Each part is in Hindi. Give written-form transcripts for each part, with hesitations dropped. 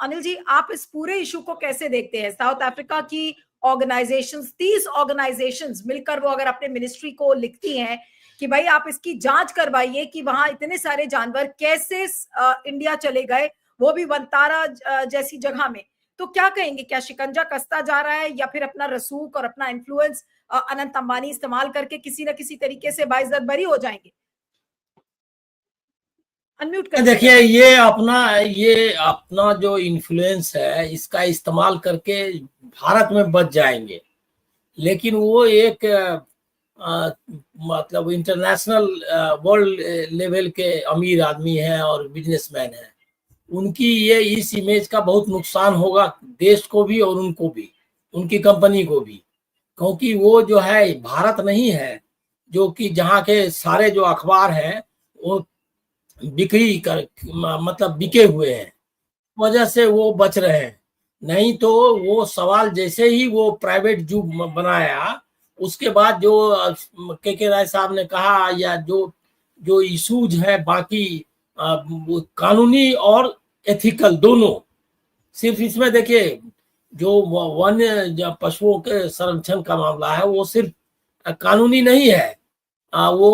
अनिल जी, आप इस पूरे इशू को कैसे देखते हैं? साउथ अफ्रीका की ऑर्गेनाइजेशंस, 30 ऑर्गेनाइजेशंस मिलकर वो अगर अपने मिनिस्ट्री को लिखती हैं कि भाई आप इसकी जांच करवाइए कि वहां इतने सारे जानवर कैसे इंडिया चले गए, वो भी वंतारा जैसी जगह में, तो क्या कहेंगे? क्या शिकंजा कसता जा रहा है, या फिर अपना रसूख और अपना इन्फ्लुएंस अनंत अंबानी इस्तेमाल करके किसी न किसी तरीके से बाइज्जत बरी हो जाएंगे? अनम्यूट कर देखिए, ये अपना जो इन्फ्लुएंस है इसका इस्तेमाल करके भारत में बच जाएंगे, लेकिन वो एक मतलब इंटरनेशनल वर्ल्ड लेवल के अमीर आदमी हैं और बिजनेसमैन हैं। उनकी ये इस इमेज का बहुत नुकसान होगा, देश को भी और उनको भी, उनकी कंपनी को भी, क्योंकि वो जो है भारत नहीं है जो कि जहाँ के सारे जो अखबार हैं वो बिक्री कर मतलब बिके हुए हैं, वजह से वो बच रहे हैं। नहीं तो वो सवाल जैसे ही वो प्राइवेट जू बनाया, उसके बाद जो के राय साहब ने कहा, या जो जो इशूज है बाकी कानूनी और एथिकल दोनों, सिर्फ इसमें देखिए जो वन्य पशुओं के संरक्षण का मामला है वो सिर्फ कानूनी नहीं है, वो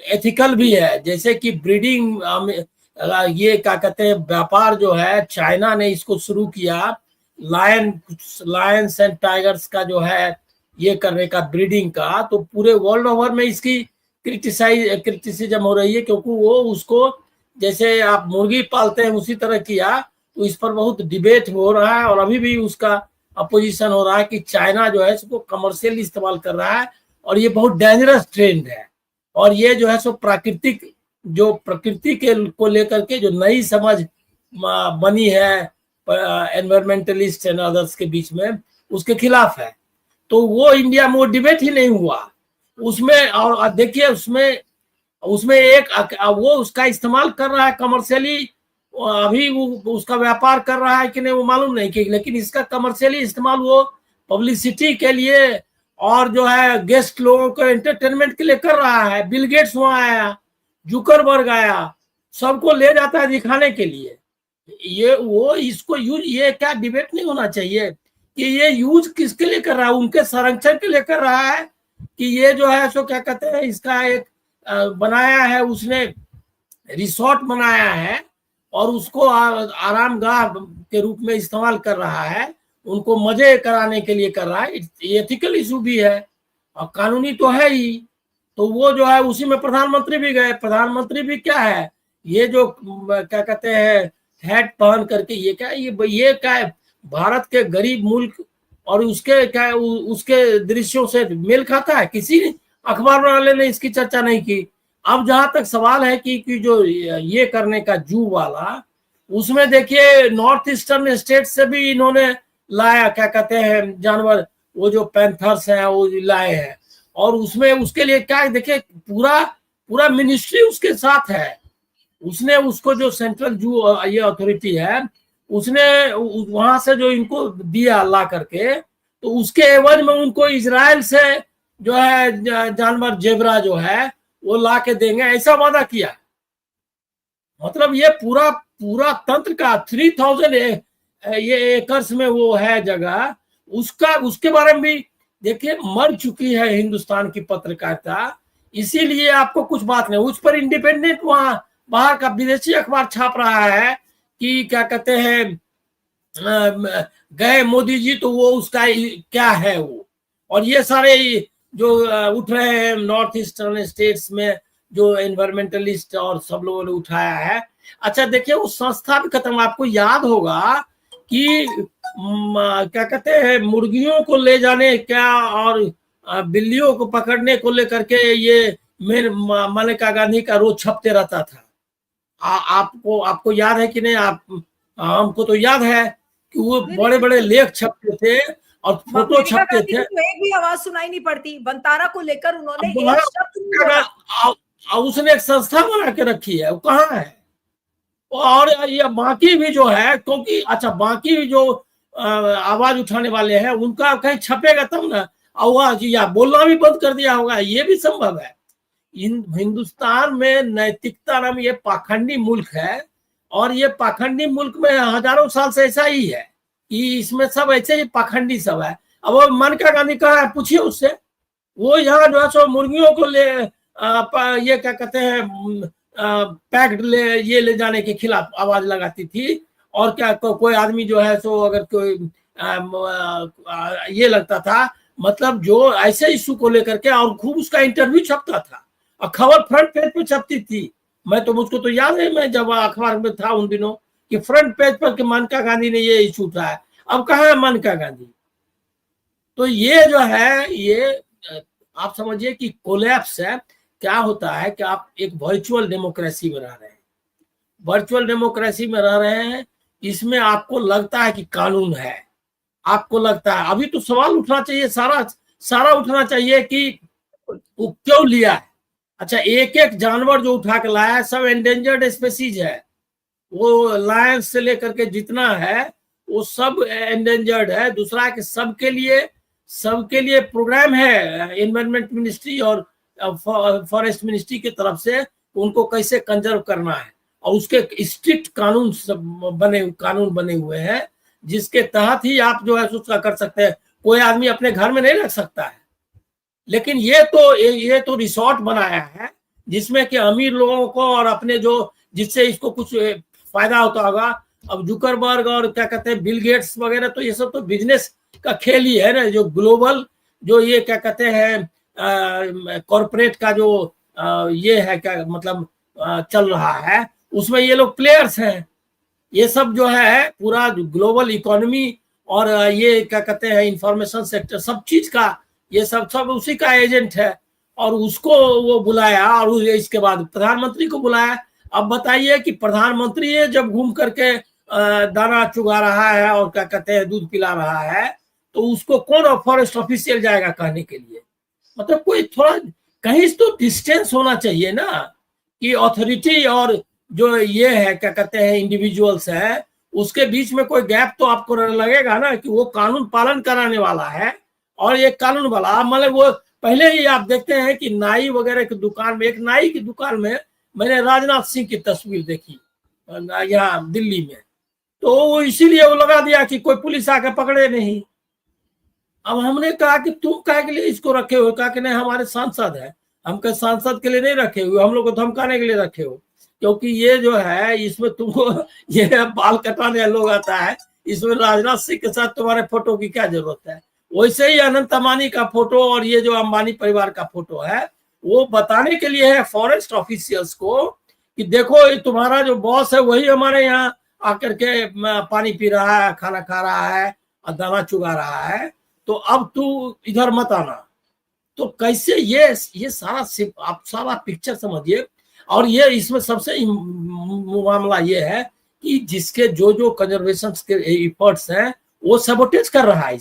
एथिकल भी है। जैसे कि ब्रीडिंग, ये क्या कहते हैं, व्यापार जो है चाइना ने इसको शुरू किया, लायंस एंड टाइगर्स का जो है ये करने का, ब्रीडिंग का, तो पूरे वर्ल्ड ओवर में इसकी क्रिटिसिज्म हो रही है, क्योंकि वो उसको जैसे आप मुर्गी पालते हैं उसी तरह किया, तो इस पर बहुत डिबेट हो रहा है और अभी भी उसका अपोजिशन हो रहा है कि चाइना जो है इसको कमर्शियल इस्तेमाल कर रहा है और ये बहुत डेंजरस ट्रेंड है। और ये जो है सो प्राकृतिक, जो प्रकृति के को लेकर के जो नई समझ बनी है एनवायरमेंटलिस्ट एंड अदर्स के बीच में, उसके खिलाफ है। तो वो इंडिया में वो डिबेट ही नहीं हुआ उसमें। और देखिए उसमें एक वो उसका इस्तेमाल कर रहा है कमर्शियली, अभी वो उसका व्यापार कर रहा है कि नहीं वो मालूम नहीं कि, लेकिन इसका कमर्शियली इस्तेमाल वो पब्लिसिटी के लिए और जो है गेस्ट लोगों को एंटरटेनमेंट के लिए कर रहा है। बिल गेट्स वहां आया, जुकरबर्ग आया, सबको ले जाता है दिखाने के लिए। ये वो इसको यूज, ये क्या डिबेट नहीं होना चाहिए कि ये यूज किसके लिए कर रहा है? उनके संरक्षण के लिए कर रहा है कि ये जो है सो क्या कहते हैं, इसका एक बनाया है उसने, रिसोर्ट बनाया है और उसको आरामगाह के रूप में इस्तेमाल कर रहा है, उनको मजे कराने के लिए कर रहा है। एथिकल इशू भी है और कानूनी तो है ही। तो वो जो है उसी में प्रधानमंत्री भी गए। प्रधानमंत्री भी क्या है, ये जो क्या कहते हैं हैट पहन करके, ये क्या ये क्या है, भारत के गरीब मुल्क और उसके क्या उसके दृश्यों से मेल खाता है? किसी अखबार वाले ने इसकी चर्चा नहीं की। अब जहां तक सवाल है कि जो ये करने का जू वाला, उसमें देखिए नॉर्थ ईस्टर्न स्टेट से भी इन्होंने लाया, क्या कहते हैं, जानवर, वो जो पैंथर्स हैं वो लाए हैं। और उसमें उसके लिए क्या देखिए, पूरा मिनिस्ट्री उसके साथ है। उसने उसको जो सेंट्रल जू ये अथॉरिटी है, उसने वहां से जो इनको दिया ला करके, तो उसके एवज में उनको इजराइल से जो है जानवर जेबरा जो है वो ला के देंगे, ऐसा वादा किया। मतलब ये पूरा तंत्र का 3000 ये एकर्स में वो है जगह, उसके बारे में भी देखिए मर चुकी है हिंदुस्तान की पत्रकारिता। इसीलिए आपको कुछ बात नहीं, उस पर इंडिपेंडेंट वहां बाहर का विदेशी अखबार छाप रहा है कि क्या कहते हैं गए मोदी जी, तो वो उसका क्या है वो। और ये सारे जो उठ रहे हैं नॉर्थ ईस्टर्न स्टेट्स में, जो एनवायरमेंटलिस्ट और सब लोगों ने उठाया है। अच्छा देखिए वो संस्था भी खत्म। आपको याद होगा कि क्या कहते हैं, मुर्गियों को ले जाने क्या और बिल्लियों को पकड़ने को लेकर के ये मेनका गांधी का रोज छपते रहता था। आपको याद है कि नहीं? हमको तो याद है कि वो बड़े बड़े लेख छपते थे और फोटो छपते थे। तो एक भी आवाज सुनाई नहीं पड़ती वंतारा को लेकर, उन्होंने उसने एक संस्था बना के रखी है, वो कहाँ है? और ये बाकी भी जो है, क्योंकि अच्छा बाकी जो आवाज उठाने वाले हैं उनका कहीं छपेगा तब ना, आवाज या बोलना भी बंद कर दिया होगा, ये भी संभव है। हिंदुस्तान में नैतिकता नाम ये पाखंडी मुल्क है और ये पाखंडी मुल्क में हजारों साल से ऐसा ही है कि इसमें सब ऐसे ही पाखंडी सब है। अब वो मेनका गांधी कहा है, पूछिए उससे, वो यहाँ जो है सो मुर्गियों को ये क्या कहते हैं पैक्ड ये ले जाने के खिलाफ आवाज लगाती थी। और क्या कोई आदमी जो है सो अगर कोई ये लगता था, मतलब जो ऐसे इशू को लेकर के, और खूब उसका इंटरव्यू छपता था और खबर फ्रंट पेज पे छपती थी। मैं तो मुझको तो याद है, मैं जब अखबार में था उन दिनों कि फ्रंट पेज पर कि मेनका गांधी ने ये इशू उठाया। अब कहाँ है मेनका गांधी? तो ये जो है, ये आप समझिए कि कोलैप्स है। क्या होता है कि आप एक वर्चुअल डेमोक्रेसी में रह रहे हैं, वर्चुअल डेमोक्रेसी में रह रहे हैं, इसमें आपको लगता है कि कानून है, आपको लगता है। अभी तो सवाल उठना चाहिए, सारा उठना चाहिए कि वो क्यों लिया है। अच्छा, एक एक जानवर जो उठा के लाया है सब एंडेंजर्ड स्पीसीज है, वो लायंस से लेकर के जितना है वो सब एंडेंजर्ड है। दूसरा कि सबके लिए प्रोग्राम है एनवायरमेंट मिनिस्ट्री और फॉरेस्ट मिनिस्ट्री की तरफ से, उनको कैसे कंजर्व करना है, और उसके स्ट्रिक्ट कानून बने हुए हैं जिसके तहत ही आप जो है उसका कर सकते हैं। कोई आदमी अपने घर में नहीं रख सकता है। लेकिन ये तो रिसोर्ट बनाया है जिसमें कि अमीर लोगों को और अपने जो जिससे इसको कुछ फायदा होता होगा। अब जुकरबर्ग और क्या कहते हैं बिल गेट्स वगैरह, तो ये सब तो बिजनेस का खेल ही है ना, जो ग्लोबल जो ये क्या कहते हैं कॉर्पोरेट का जो ये है क्या मतलब चल रहा है, उसमें ये लोग प्लेयर्स हैं। ये सब जो है पूरा ग्लोबल इकोनॉमी और ये क्या कहते हैं इंफॉर्मेशन सेक्टर, सब चीज का ये सब उसी का एजेंट है। और उसको वो बुलाया और इसके बाद प्रधानमंत्री को बुलाया। अब बताइए कि प्रधानमंत्री जब घूम करके दाना चुगा रहा है और क्या कहते हैं दूध पिला रहा है, तो उसको कौन फॉरेस्ट ऑफिशियल जाएगा कहने के लिए? मतलब कोई थोड़ा कहीं तो डिस्टेंस होना चाहिए ना, कि अथॉरिटी और जो ये है क्या कहते हैं इंडिविजुअल्स है, उसके बीच में कोई गैप तो आपको लगेगा ना, कि वो कानून पालन कराने वाला है और ये कानून वाला। मतलब वो पहले ही आप देखते हैं कि नाई वगैरह की दुकान में, एक नाई की दुकान में मैंने राजनाथ सिंह की तस्वीर देखी यहाँ दिल्ली में, तो इसीलिए वो लगा दिया कि कोई पुलिस आके पकड़े नहीं। अब हमने कहा कि तुम काहे के लिए इसको रखे हो? कहा कि नहीं हमारे सांसद है, हम कहे सांसद के लिए नहीं रखे हुए, हम लोग को धमकाने के लिए रखे हो, क्योंकि ये जो है इसमें तुमको ये बाल कटाने लोग आता है, इसमें राजनाथ सिंह के साथ तुम्हारे फोटो की क्या जरूरत है? वैसे ही अनंत अंबानी का फोटो और ये जो अंबानी परिवार का फोटो है, वो बताने के लिए है फॉरेस्ट ऑफिशियल्स को कि देखो ये तुम्हारा जो बॉस है वही हमारे यहाँ आकर के पानी पी रहा है, खाना खा रहा है और दाना चुगा रहा है, तो अब तू इधर मत आना। तो कैसे ये सारा आप सारा पिक्चर समझिए। और ये इसमें सबसे मामला ये है कि जिसके जो कंजर्वेशन के एफर्ट्स हैं वो सबोटेज कर रहा है।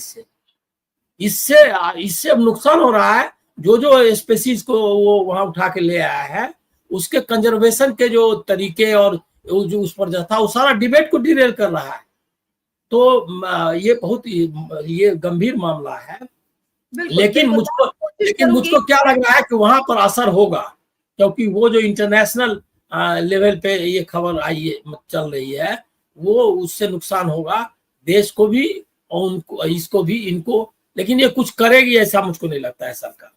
इससे अब नुकसान हो रहा है। जो स्पेसीज को वो वहां उठा के ले आया है, उसके कंजर्वेशन के जो तरीके और जो उस पर जाता, वो सारा डिबेट को डिरेल कर रहा है। तो ये बहुत ये गंभीर मामला है। लेकिन मुझको क्या लग रहा है कि वहां पर असर होगा, क्योंकि वो जो इंटरनेशनल लेवल पे ये खबर आई चल रही है, वो उससे नुकसान होगा देश को भी और उनको, इसको भी, इनको। लेकिन ये कुछ करेगी ऐसा मुझको नहीं लगता है सरकार।